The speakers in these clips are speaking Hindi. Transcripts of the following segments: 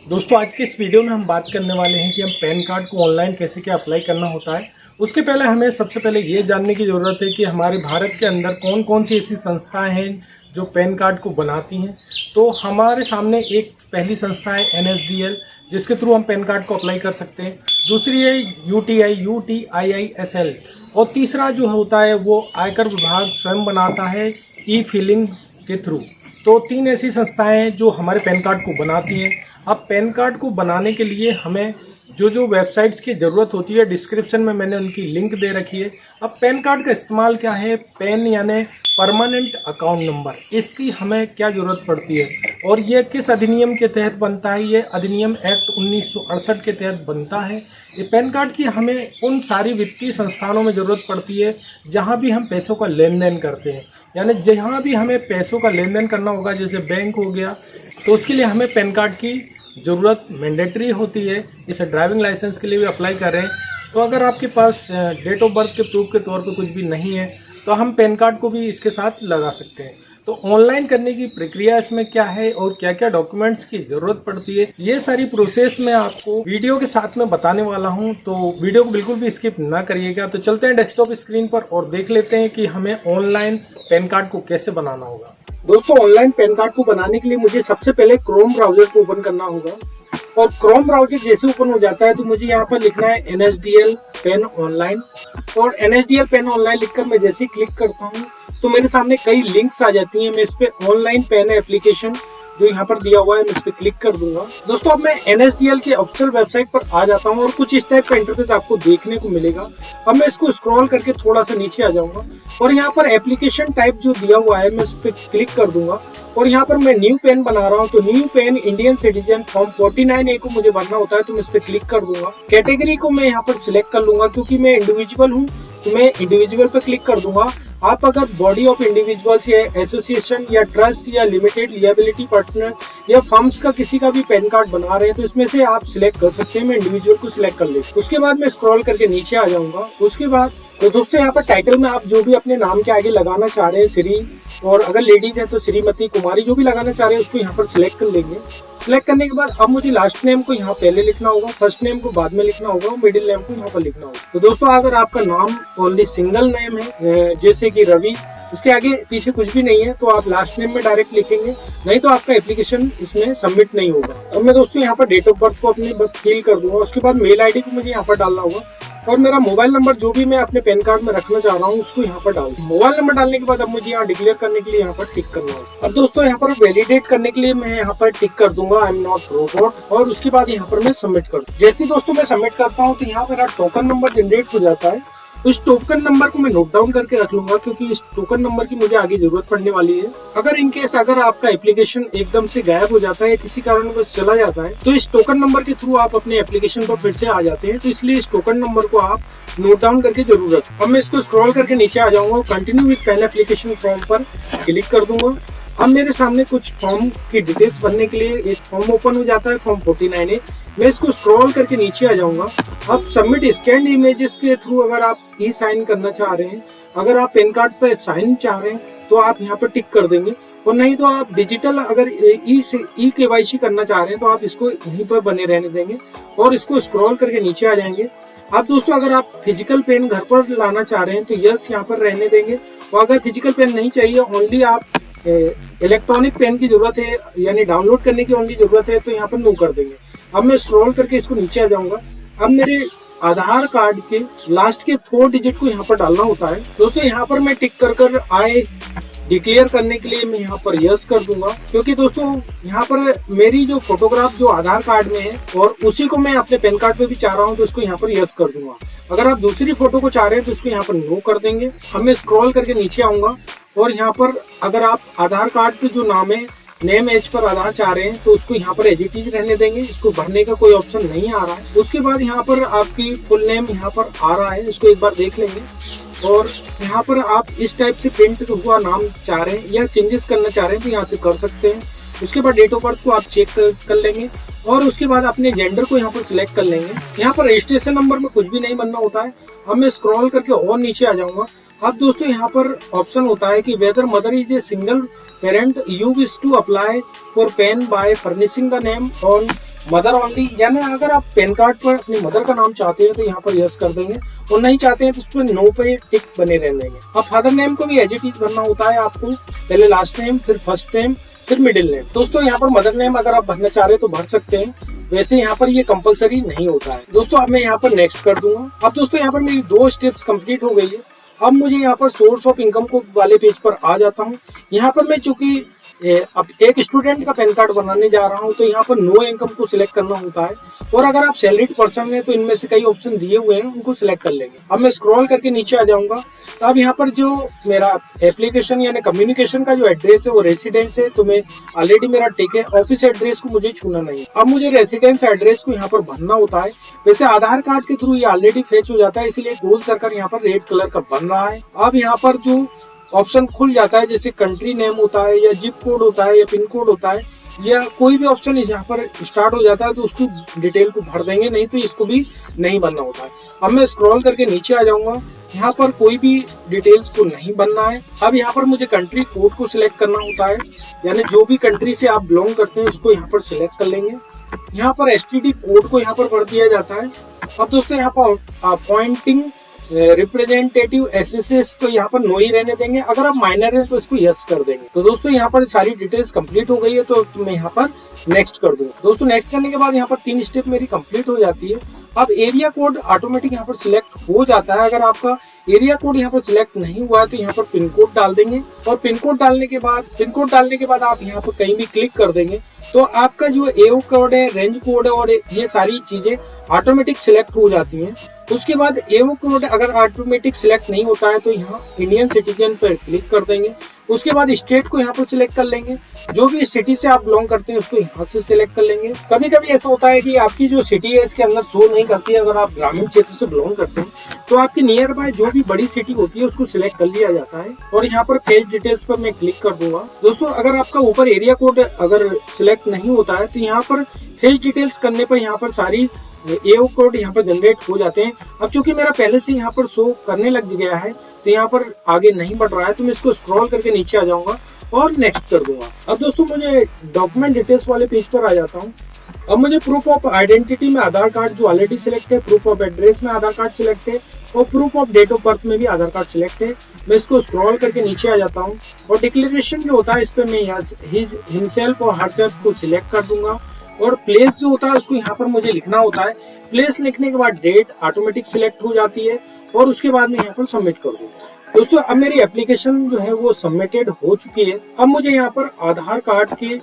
दोस्तों आज के इस वीडियो में हम बात करने वाले हैं कि हम पैन कार्ड को ऑनलाइन कैसे क्या अप्लाई करना होता है। उसके पहले हमें सबसे पहले ये जानने की ज़रूरत है कि हमारे भारत के अंदर कौन कौन सी ऐसी संस्थाएं हैं जो पैन कार्ड को बनाती हैं। तो हमारे सामने एक पहली संस्था है NSDL, जिसके थ्रू हम पैन कार्ड को अप्लाई कर सकते हैं। दूसरी है UTIISL और तीसरा जो होता है वो आयकर विभाग स्वयं बनाता है ई-फिलिंग के थ्रू। तो 3 ऐसी संस्थाएं हैं जो हमारे पैन कार्ड को बनाती हैं। अब पैन कार्ड को बनाने के लिए हमें जो वेबसाइट्स की ज़रूरत होती है, डिस्क्रिप्शन में मैंने उनकी लिंक दे रखी है। अब पैन कार्ड का इस्तेमाल क्या है, पैन यानी परमानेंट अकाउंट नंबर, इसकी हमें क्या ज़रूरत पड़ती है और ये किस अधिनियम के तहत बनता है। ये अधिनियम एक्ट 1968 के तहत बनता है। ये पैन कार्ड की हमें उन सारी वित्तीय संस्थानों में ज़रूरत पड़ती है जहाँ भी हम पैसों का लेन देन करते हैं, यानी जहाँ भी हमें पैसों का लेन देन करना होगा, जैसे बैंक हो गया, तो उसके लिए हमें पैन कार्ड की ज़रूरत मैंडेटरी होती है। जैसे ड्राइविंग लाइसेंस के लिए भी अप्लाई कर रहे हैं, तो अगर आपके पास डेट ऑफ बर्थ के प्रूफ के तौर पे कुछ भी नहीं है तो हम पैन कार्ड को भी इसके साथ लगा सकते हैं। तो ऑनलाइन करने की प्रक्रिया इसमें क्या है और क्या क्या डॉक्यूमेंट्स की ज़रूरत पड़ती है, ये सारी प्रोसेस मैं आपको वीडियो के साथ में बताने वाला हूं। तो वीडियो को बिल्कुल भी स्किप ना करिएगा। तो चलते हैं डेस्कटॉप स्क्रीन पर और देख लेते हैं कि हमें ऑनलाइन पैन कार्ड को कैसे बनाना होगा। दोस्तों ऑनलाइन पैन कार्ड को बनाने के लिए मुझे सबसे पहले क्रोम ब्राउजर को ओपन करना होगा और क्रोम ब्राउजर जैसे ओपन हो जाता है तो मुझे यहाँ पर लिखना है NSDL पेन ऑनलाइन। और NSDL पेन ऑनलाइन लिखकर मैं जैसे ही क्लिक करता हूँ तो मेरे सामने कई लिंक्स आ जाती हैं। मैं इस पे ऑनलाइन पेन एप्लीकेशन जो यहाँ पर दिया हुआ है मैं इस पे क्लिक कर दूंगा। दोस्तों अब मैं NSDL के ऑफिशियल वेबसाइट पर आ जाता हूँ और कुछ इस टाइप का इंटरफेस आपको देखने को मिलेगा। अब मैं इसको स्क्रॉल करके थोड़ा सा नीचे आ जाऊंगा और यहाँ पर एप्लीकेशन टाइप जो दिया हुआ है मैं इस पे क्लिक कर दूंगा और यहाँ पर मैं न्यू पेन बना रहा हूँ। तो new PAN Indian citizen form 49A को मुझे भरना होता है, तो मैं इस पे क्लिक कर दूंगा। कैटेगरी को मैं यहाँ पर सिलेक्ट कर लूंगा, क्योंकि मैं इंडिविजुअल हूँ तो मैं इंडिविजुअल पे क्लिक कर दूंगा। आप अगर बॉडी ऑफ इंडिविजुअल्स या एसोसिएशन या ट्रस्ट या लिमिटेड लिएबिलिटी पार्टनर या फर्म्स का किसी का भी पैन कार्ड बना रहे हैं तो इसमें से आप सिलेक्ट कर सकते हैं। मैं इंडिविजुअल को सिलेक्ट कर ले। उसके बाद मैं स्क्रॉल करके नीचे आ जाऊंगा। उसके बाद तो दोस्तों यहाँ पर टाइटल में आप जो भी अपने नाम के आगे लगाना चाह रहे हैं, श्री, और अगर लेडीज है तो श्रीमती, कुमारी, जो भी लगाना चाह रहे हैं उसको यहाँ पर सिलेक्ट कर लेंगे। सिलेक्ट करने के बाद अब मुझे लास्ट नेम को यहाँ पहले लिखना होगा, फर्स्ट नेम को बाद में लिखना होगा और मिडिल नेम को यहाँ पर लिखना होगा। तो दोस्तों अगर आपका नाम ओनली सिंगल नेम है जैसे कि रवि, उसके आगे पीछे कुछ भी नहीं है, तो आप लास्ट नेम में डायरेक्ट लिखेंगे, नहीं तो आपका एप्लीकेशन इसमें सबमिट नहीं होगा। अब मैं दोस्तों यहाँ पर डेट ऑफ बर्थ को अपनी फिल कर दूंगा। उसके बाद मेल आईडी को मुझे यहाँ पर डालना होगा और मेरा मोबाइल नंबर जो भी मैं अपने पैन कार्ड में रखना चाह रहा हूँ उसको यहाँ पर डाल दूँ। मोबाइल नंबर डालने के बाद अब मुझे यहाँ डिक्लेयर करने के लिए यहाँ पर टिक करना होगा। अब दोस्तों यहाँ पर वैलिडेट करने के लिए मैं यहाँ पर टिक कर दूंगा आई एम नॉट रोबोट, और उसके बाद यहाँ पर मैं सबमिट कर दूँ। जैसे दोस्तों मैं सबमिट करता हूँ तो यहाँ मेरा टोकन नंबर जनरेट हो जाता है। उस टोकन नंबर को मैं नोट डाउन करके रख लूंगा, क्योंकि इस टोकन नंबर की मुझे आगे जरूरत पड़ने वाली है। अगर इन केस अगर आपका एप्लीकेशन एकदम से गायब हो जाता है, किसी कारणवश चला जाता है, तो इस टोकन नंबर के थ्रू आप अपने एप्लीकेशन पर फिर से आ जाते हैं। तो इसलिए इस टोकन नंबर को आप नोट डाउन करके जरूर रखें। अब मैं इसको स्क्रॉल करके नीचे आ जाऊंगा, continue with pan application form पर क्लिक कर दूंगा। अब मेरे सामने कुछ फॉर्म की डिटेल्स भरने के लिए एक फॉर्म ओपन हो जाता है, फॉर्म 49A। मैं इसको स्क्रॉल करके नीचे आ जाऊंगा। अब सबमिट स्कैन्ड इमेजेस के थ्रू अगर आप ई साइन करना चाह रहे हैं, अगर आप पैन कार्ड पर साइन चाह रहे हैं तो आप यहाँ पर टिक कर देंगे, और नहीं तो आप डिजिटल अगर ई KYC करना चाह रहे हैं तो आप इसको यहीं पर बने रहने देंगे और इसको स्क्रॉल करके नीचे आ जाएंगे। अब दोस्तों अगर आप फिजिकल पेन घर पर लाना चाह रहे हैं तो यस यहाँ पर रहने देंगे, और अगर फिजिकल पेन नहीं चाहिए, ओनली आप इलेक्ट्रॉनिक पेन की जरूरत है यानी डाउनलोड करने की ओनली जरूरत है, तो यहाँ पर नो कर देंगे। अब मैं स्क्रॉल करके इसको नीचे आ जाऊंगा। अब मेरे आधार कार्ड के लास्ट के 4 डिजिट को यहाँ पर डालना होता है। दोस्तों यहाँ पर मैं टिक कर आई डिक्लेयर करने के लिए मैं यहाँ पर यस कर दूंगा, क्योंकि दोस्तों यहाँ पर मेरी जो फोटोग्राफ जो आधार कार्ड में है और उसी को मैं अपने पैन कार्ड पे भी चाह रहा हूँ, तो इसको यहाँ पर यस कर दूंगा। अगर आप दूसरी फोटो को चाह रहे हैं तो इसको यहाँ पर नो कर देंगे। अब मैं स्क्रॉल करके नीचे आऊंगा और यहाँ पर अगर आप आधार कार्ड पे जो नाम है नेम एज पर आधार चाह रहे हैं तो उसको यहाँ पर एज इट इज रहने देंगे, इसको भरने का कोई ऑप्शन नहीं आ रहा है। उसके बाद यहाँ पर आपकी फुल नेम यहाँ पर आ रहा है, इसको एक बार देख लेंगे। और यहाँ पर आप इस टाइप से प्रिंट हुआ नाम चाह रहे हैं या चेंजेस करना चाह रहे हैं तो यहाँ से कर सकते हैं। उसके बाद डेट ऑफ बर्थ को आप चेक कर लेंगे और उसके बाद अपने जेंडर को यहाँ पर सिलेक्ट कर लेंगे। यहाँ पर रजिस्ट्रेशन नंबर में कुछ भी नहीं बनना होता है। अब मैं स्क्रॉल करके और नीचे आ जाऊंगा। अब दोस्तों यहाँ पर ऑप्शन होता है कि whether mother is a single parent, you wish to apply for PAN by furnishing the name on mother only, यानी अगर आप पैन कार्ड पर अपनी मदर का नाम चाहते हैं तो यहाँ पर यस कर देंगे, और नहीं चाहते हैं तो उस पर नो पे टिक बने रहने देंगे। अब फादर नेम को भी एज इट इज भरना होता है आपको, पहले लास्ट नेम, फिर फर्स्ट नेम, फिर मिडिल नेम। दोस्तों यहाँ पर मदर नेम अगर आप भरना चाह रहे हैं तो भर सकते हैं, वैसे यहाँ पर ये कंपलसरी नहीं होता है। दोस्तों अब मैं यहाँ पर नेक्स्ट कर दूंगा। अब दोस्तों यहाँ पर मेरी 2 स्टेप्स कंप्लीट हो गई है। अब मुझे यहाँ पर सोर्स ऑफ इनकम को वाले पेज पर आ जाता हूँ। यहाँ पर मैं चूंकि अब एक स्टूडेंट का पैन कार्ड बनाने जा रहा हूँ तो यहाँ पर नो इनकम को सिलेक्ट करना होता है, और अगर आप सैलरीड पर्सन हैं तो इनमें से कई ऑप्शन दिए हुए हैं, उनको सिलेक्ट कर लेंगे। अब मैं स्क्रॉल करके नीचे आ जाऊंगा, तो अब यहाँ पर जो मेरा एप्लीकेशन यानी कम्युनिकेशन का जो एड्रेस है वो रेसिडेंस है, तो मैं ऑलरेडी मेरा टिक है, ऑफिस एड्रेस को मुझे छूना नहीं है। अब मुझे रेसिडेंस एड्रेस को यहाँ पर भरना होता है। वैसे आधार कार्ड के थ्रू ये ऑलरेडी फेच हो जाता है, इसलिए गोल सर्कल यहाँ पर रेड कलर का बन रहा है। अब यहाँ पर जो ऑप्शन खुल जाता है, जैसे कंट्री नेम होता है या जिप कोड होता है या पिन कोड होता है, या कोई भी ऑप्शन यहाँ पर स्टार्ट हो जाता है तो उसको डिटेल को भर देंगे, नहीं तो इसको भी नहीं भरना होता है। अब मैं स्क्रॉल करके नीचे आ जाऊंगा, यहाँ पर कोई भी डिटेल्स को नहीं भरना है। अब यहाँ पर मुझे कंट्री कोड को सिलेक्ट करना होता है, यानी जो भी कंट्री से आप बिलोंग करते हैं उसको यहाँ पर सिलेक्ट कर लेंगे। यहाँ पर STD कोड को यहाँ पर भर दिया जाता है। अब दोस्तों यहाँ पर अपॉइंटिंग रिप्रेजेंटेटिव SSS तो यहाँ पर नो ही रहने देंगे, अगर आप माइनर हैं तो इसको यस कर देंगे। तो दोस्तों यहाँ पर सारी डिटेल्स कंप्लीट हो गई है, तो मैं यहाँ पर नेक्स्ट कर दूंगा। दोस्तों नेक्स्ट करने के बाद यहाँ पर 3 स्टेप मेरी कंप्लीट हो जाती है। अब एरिया कोड ऑटोमेटिक यहाँ पर सिलेक्ट हो जाता है। अगर आपका एरिया कोड यहाँ पर सिलेक्ट नहीं हुआ है तो यहाँ पर पिन कोड डाल देंगे, और पिन कोड डालने के बाद आप यहाँ पर कहीं भी क्लिक कर देंगे तो आपका जो AO कोड है, रेंज कोड है और ये सारी चीजें ऑटोमेटिक सिलेक्ट हो जाती हैं। उसके बाद AO कोड अगर ऑटोमेटिक सिलेक्ट नहीं होता है तो यहाँ इंडियन सिटीजन पर क्लिक कर देंगे। उसके बाद स्टेट को यहाँ पर सिलेक्ट कर लेंगे, जो भी सिटी से आप बिलोंग करते हैं उसको यहाँ से सिलेक्ट कर लेंगे। कभी कभी ऐसा होता है कि आपकी जो सिटी है इसके अंदर शो नहीं करती है, अगर आप ग्रामीण क्षेत्र से बिलोंग करते हैं तो आपकी नियर बाय जो भी बड़ी सिटी होती है उसको सिलेक्ट कर लिया जाता है, और यहाँ पर पेज डिटेल्स पर मैं क्लिक कर दूंगा। दोस्तों अगर आपका ऊपर एरिया कोड अगर सिलेक्ट नहीं होता है तो यहाँ पर फेस डिटेल्स करने पर यहाँ पर सारी AO कोड यहाँ पर जनरेट हो जाते हैं। अब चूंकि मेरा पहले से यहाँ पर शो करने लग गया है तो यहाँ पर आगे नहीं बढ़ रहा है, तो मैं इसको स्क्रॉल करके नीचे आ जाऊंगा और नेक्स्ट कर दूंगा। अब दोस्तों मुझे डॉक्यूमेंट डिटेल्स वाले पेज पर आ जाता हूँ। अब मुझे प्रूफ ऑफ आइडेंटिटी में आधार कार्ड जो ऑलरेडी सिलेक्ट है, प्रूफ ऑफ एड्रेस में आधार कार्ड सिलेक्ट है, और proof of date of birth में भी आधार कार्ड सिलेक्ट है। मैं इसको स्क्रॉल करके नीचे आ जाता हूँ, और डिक्लेरेशन जो होता है इस पर मैं हिमसेल्फ और हरसेल्फ को सिलेक्ट कर दूंगा, और प्लेस जो होता है उसको यहाँ पर मुझे लिखना होता है। प्लेस लिखने के बाद डेट ऑटोमेटिक सिलेक्ट हो जाती है, और उसके बाद मैं यहाँ पर सबमिट कर दूंगा। दोस्तों अब मेरी एप्लीकेशन जो है वो सबमिटेड हो चुकी है। अब मुझे यहाँ पर आधार कार्ड के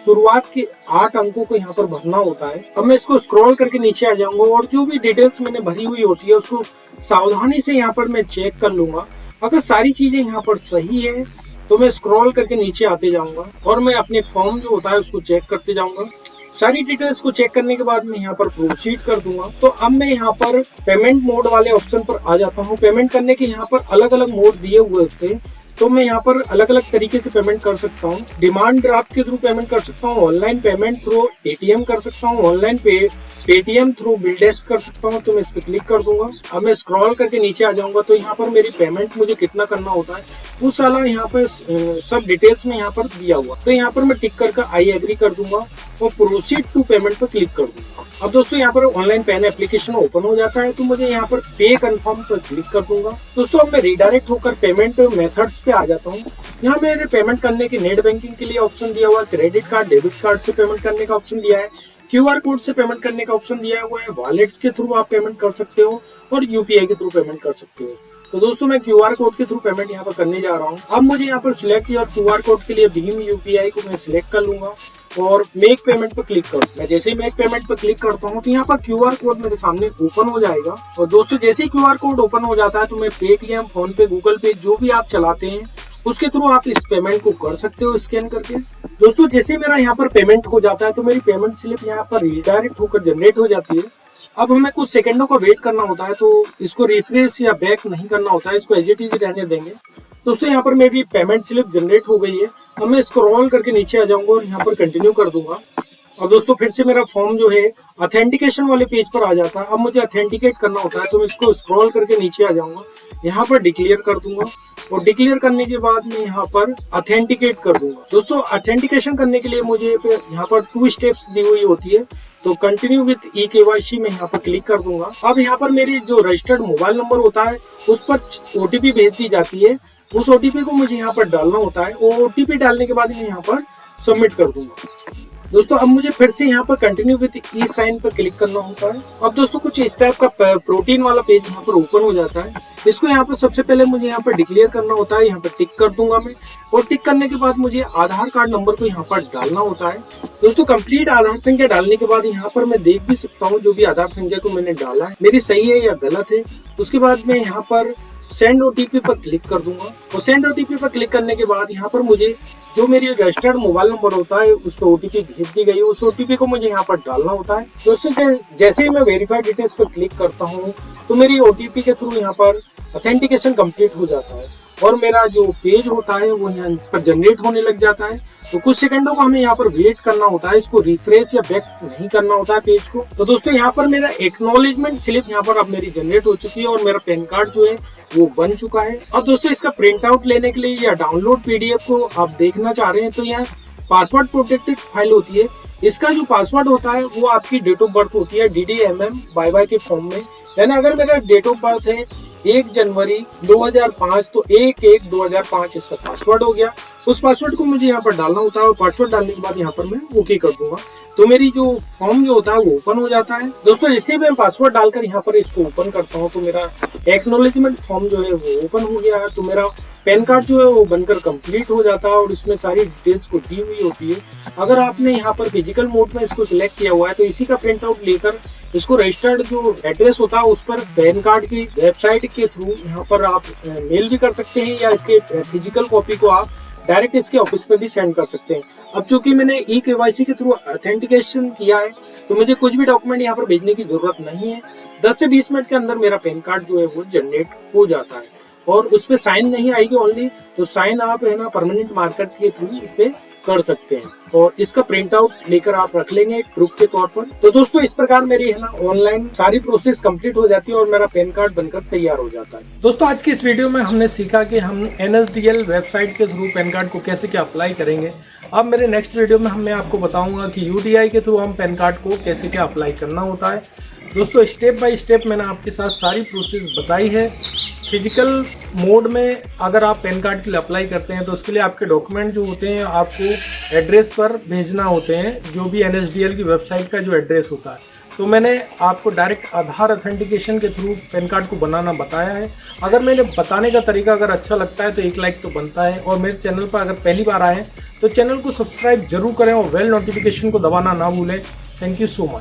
शुरुआत के 8 अंकों को यहाँ पर भरना होता है। अब मैं इसको स्क्रॉल करके नीचे आ जाऊंगा, और जो भी डिटेल्स मैंने भरी हुई होती है उसको सावधानी से यहाँ पर मैं चेक कर लूंगा। अगर सारी चीजें यहाँ पर सही है तो मैं स्क्रॉल करके नीचे आते जाऊंगा, और मैं अपने फॉर्म जो होता है उसको चेक करते जाऊंगा। सारी डिटेल्स को चेक करने के बाद मैं यहाँ पर प्रोसीड कर दूंगा। तो अब मैं यहाँ पर पेमेंट मोड वाले ऑप्शन पर आ जाता हूँ। पेमेंट करने के यहाँ पर अलग अलग मोड दिए हुए होते हैं, तो मैं यहाँ पर अलग अलग तरीके से पेमेंट कर सकता हूँ। डिमांड ड्राफ्ट के थ्रू पेमेंट कर सकता हूँ, ऑनलाइन पेमेंट थ्रू ATM कर सकता हूँ, ऑनलाइन पेटीएम थ्रू बिलडेस्क कर सकता हूँ। तो मैं इस पर क्लिक कर दूंगा। अब मैं स्क्रॉल करके नीचे आ जाऊंगा, तो यहाँ पर मेरी पेमेंट मुझे कितना करना होता है उस साला यहाँ पर सब डिटेल्स में यहाँ पर दिया हुआ। तो यहाँ पर मैं टिक करके आई एग्री कर दूंगा और प्रोसीड टू पेमेंट पर क्लिक कर दूंगा। अब दोस्तों यहाँ पर ऑनलाइन पैन एप्लीकेशन ओपन हो जाता है, तो मुझे यहाँ पर पे कंफर्म पर क्लिक कर दूंगा। दोस्तों अब मैं रिडायरेक्ट होकर पेमेंट मेथड्स पे आ जाता हूँ। यहाँ मेरे पेमेंट करने के नेट बैंकिंग के लिए ऑप्शन दिया हुआ है, क्रेडिट कार्ड डेबिट कार्ड से पेमेंट करने का ऑप्शन दिया है, QR कोड से पेमेंट करने का ऑप्शन दिया हुआ है, वॉलेट्स के थ्रू आप पेमेंट कर सकते हो और UPI के थ्रू पेमेंट कर सकते हो। तो दोस्तों मैं QR कोड के थ्रू पेमेंट यहाँ पर करने जा रहा हूँ। अब मुझे यहाँ पर सिलेक्ट योर QR कोड के लिए भीम UPI को मैं सिलेक्ट कर लूंगा और मेक पेमेंट पर क्लिक करूँ। मैं जैसे ही मेक पेमेंट पर क्लिक करता हूँ तो यहाँ पर QR कोड मेरे सामने ओपन हो जाएगा। और दोस्तों जैसे ही QR कोड ओपन हो जाता है तो मैं पेटीएम, फोन पे, गूगल पे जो भी आप चलाते हैं उसके थ्रू आप इस पेमेंट को कर सकते हो स्कैन करके। दोस्तों जैसे मेरा यहाँ पर पेमेंट हो जाता है तो मेरी पेमेंट स्लिप यहाँ पर रिडायरेक्ट होकर जनरेट हो जाती है। अब हमें कुछ सेकंडों का वेट करना होता है, तो इसको रिफ्रेश या बैक नहीं करना होता है, इसको एज इट इज रहने देंगे। दोस्तों यहाँ पर मेरी पेमेंट स्लिप जनरेट हो गई है। अब मैं स्क्रॉल करके नीचे आ जाऊंगा और यहाँ पर कंटिन्यू कर दूंगा। और दोस्तों फिर से मेरा फॉर्म जो है ऑथेंटिकेशन वाले पेज पर आ जाता है। अब मुझे ऑथेंटिकेट करना होता है, तो मैं इसको स्क्रॉल करके नीचे आ जाऊंगा, यहाँ पर डिक्लेयर कर दूंगा और डिक्लेयर करने के बाद मैं यहाँ पर ऑथेंटिकेट कर दूंगा। दोस्तों ऑथेंटिकेशन करने के लिए मुझे यहाँ पर 2 स्टेप्स दी हुई होती है, तो कंटिन्यू विद eKYC में यहाँ पर क्लिक कर दूंगा। अब यहाँ पर मेरी जो रजिस्टर्ड मोबाइल नंबर होता है उस पर OTP भेज दी जाती है, उस OTP को मुझे यहाँ पर डालना होता है और OTP डालने के बाद मैं यहाँ पर सबमिट कर दूंगा। दोस्तों अब मुझे फिर से यहाँ पर कंटिन्यू विद ई साइन पर क्लिक करना होता है। अब दोस्तों कुछ इस टाइप का प्रोटीन वाला पेज यहाँ पर ओपन हो जाता है। इसको यहाँ पर सबसे पहले मुझे यहाँ पर डिक्लेयर करना होता है, यहाँ पर टिक कर दूंगा मैं, और टिक करने के बाद मुझे आधार कार्ड नंबर को यहाँ पर डालना होता है। दोस्तों कंप्लीट आधार संख्या डालने के बाद यहाँ पर मैं देख भी सकता हूँ जो भी आधार संख्या को मैंने डाला है मेरी सही है या गलत है। उसके बाद मैं यहाँ पर सेंड OTP पर क्लिक कर दूंगा और सेंड OTP पर क्लिक करने के बाद यहाँ पर मुझे जो मेरी रजिस्टर्ड मोबाइल नंबर होता है उस पर OTP भेज दी गई है, उस OTP को मुझे यहाँ पर डालना होता है। दोस्तों जैसे ही मैं वेरीफाइड डिटेल्स पर क्लिक करता हूँ तो मेरी OTP के थ्रू यहाँ पर ऑथेंटिकेशन कंप्लीट हो जाता है और मेरा जो पेज होता है वो यहाँ पर जनरेट होने लग जाता है। तो कुछ सेकंडों को हमें यहाँ पर वेट करना होता है, इसको रिफ्रेश या बैक नहीं करना होता है पेज को। तो दोस्तों यहाँ पर मेरा एक्नॉलेजमेंट स्लिप यहाँ पर अब मेरी जनरेट हो चुकी है और मेरा पैन कार्ड जो है वो बन चुका है। अब दोस्तों इसका प्रिंट आउट लेने के लिए या डाउनलोड PDF को आप देखना चाह रहे हैं तो यहाँ पासवर्ड प्रोटेक्टेड फाइल होती है। इसका जो पासवर्ड होता है वो आपकी डेट ऑफ बर्थ होती है DDMM के फॉर्म में, यानी अगर मेरा डेट ऑफ बर्थ है 1 जनवरी 2005 तो 1/1/2005 इसका पासवर्ड हो गया। उस पासवर्ड को मुझे यहाँ पर डालना होता है और पासवर्ड डालने के बाद यहाँ पर मैं ओके कर दूंगा, तो मेरी जो फॉर्म जो होता है वो ओपन हो जाता है। दोस्तों जैसे मैं पासवर्ड डालकर यहाँ पर इसको ओपन करता हूँ तो मेरा एक्नॉलेजमेंट फॉर्म जो है वो ओपन हो गया है। तो मेरा पैन कार्ड जो है वो बनकर कंप्लीट हो जाता है और इसमें सारी डिटेल्स को दी हुई होती है। अगर आपने यहाँ पर फिजिकल मोड में इसको सिलेक्ट किया हुआ है तो इसी का प्रिंट आउट लेकर इसको रजिस्टर्ड जो एड्रेस होता है उस पर पैन कार्ड की वेबसाइट के थ्रू यहाँ पर आप मेल भी कर सकते हैं या इसके फिजिकल कॉपी को आप डायरेक्ट इसके ऑफिस पे भी सेंड कर सकते हैं। अब चूंकि मैंने eKYC के थ्रू ऑथेंटिकेशन किया है तो मुझे कुछ भी डॉक्यूमेंट यहाँ पर भेजने की जरूरत नहीं है। 10 से 20 मिनट के अंदर मेरा पैन कार्ड जो है वो जनरेट हो जाता है और उस पे साइन नहीं आएगी ओनली, तो साइन आप है ना परमानेंट मार्कर के थ्रू इस पे कर सकते हैं और इसका प्रिंट आउट लेकर आप रख लेंगे एक प्रूफ के तौर पर। तो दोस्तों इस प्रकार मेरी है ना ऑनलाइन सारी प्रोसेस कंप्लीट हो जाती है और मेरा पैन कार्ड बनकर तैयार हो जाता है। दोस्तों आज की इस वीडियो में हमने सीखा कि हम NSDL वेबसाइट के थ्रू पैन कार्ड को कैसे क्या अप्लाई करेंगे। अब मेरे नेक्स्ट वीडियो में मैं आपको बताऊंगा कि UDI के थ्रू हम पैन कार्ड को कैसे क्या अप्लाई करना होता है। दोस्तों स्टेप बाय स्टेप मैंने आपके साथ सारी प्रोसेस बताई है। फिजिकल मोड में अगर आप पैन कार्ड के लिए अप्लाई करते हैं तो उसके लिए आपके डॉक्यूमेंट जो होते हैं आपको एड्रेस पर भेजना होते हैं, जो भी NSDL की वेबसाइट का जो एड्रेस होता है। तो मैंने आपको डायरेक्ट आधार ऑथेंटिकेशन के थ्रू पैन कार्ड को बनाना बताया है। अगर मैंने बताने का तरीका अगर अच्छा लगता है तो 1 लाइक तो बनता है और मेरे चैनल पर अगर पहली बार आए तो चैनल को सब्सक्राइब जरूर करें और बेल नोटिफिकेशन को दबाना ना भूलें। Thank you so much.